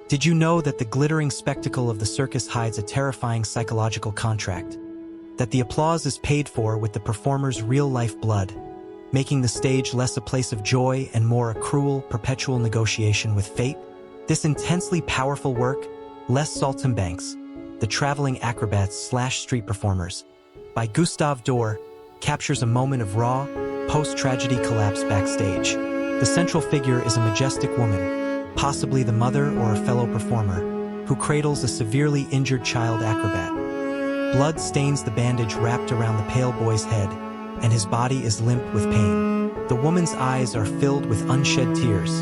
Did you know that the glittering spectacle of the circus hides a terrifying psychological contract? That the applause is paid for with the performer's real-life blood, making the stage less a place of joy and more a cruel, perpetual negotiation with fate? This intensely powerful work, Les Saltimbanques, the traveling acrobats/street performers, by Gustave Doré, captures a moment of raw, post-tragedy collapse backstage. The central figure is a majestic woman, possibly the mother or a fellow performer, who cradles a severely injured child acrobat. Blood stains the bandage wrapped around the pale boy's head, and his body is limp with pain. The woman's eyes are filled with unshed tears,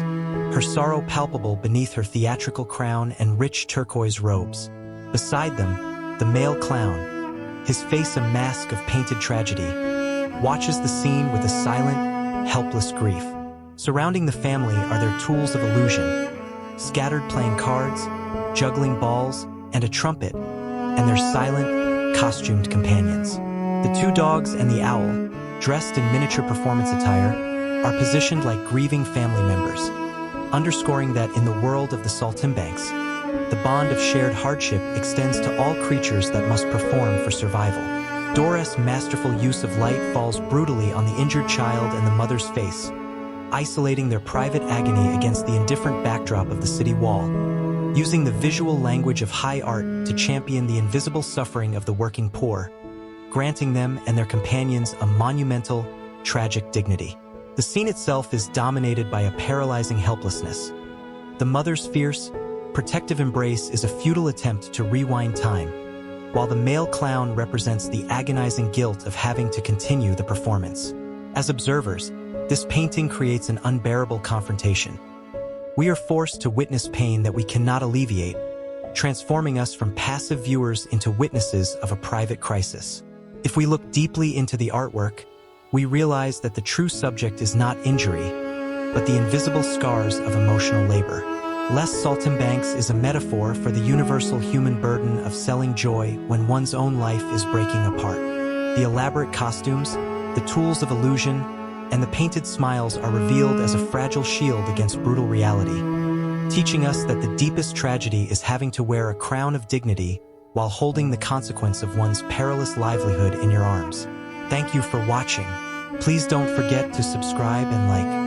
her sorrow palpable beneath her theatrical crown and rich turquoise robes. Beside them, the male clown, his face a mask of painted tragedy, watches the scene with a silent, helpless grief. Surrounding the family are their tools of illusion, scattered playing cards, juggling balls, and a trumpet, and their silent, costumed companions. The two dogs and the owl, dressed in miniature performance attire, are positioned like grieving family members, underscoring that in the world of the Saltimbanques, the bond of shared hardship extends to all creatures that must perform for survival. Doré's masterful use of light falls brutally on the injured child and the mother's face, isolating their private agony against the indifferent backdrop of the city wall, using the visual language of high art to champion the invisible suffering of the working poor, granting them and their companions a monumental, tragic dignity. The scene itself is dominated by a paralyzing helplessness. The mother's fierce, protective embrace is a futile attempt to rewind time, while the male clown represents the agonizing guilt of having to continue the performance. As observers, this painting creates an unbearable confrontation. We are forced to witness pain that we cannot alleviate, transforming us from passive viewers into witnesses of a private crisis. If we look deeply into the artwork, we realize that the true subject is not injury, but the invisible scars of emotional labor. Les Saltimbanques is a metaphor for the universal human burden of selling joy when one's own life is breaking apart. The elaborate costumes, the tools of illusion, and the painted smiles are revealed as a fragile shield against brutal reality, teaching us that the deepest tragedy is having to wear a crown of dignity while holding the consequence of one's perilous livelihood in your arms. Thank you for watching. Please don't forget to subscribe and like.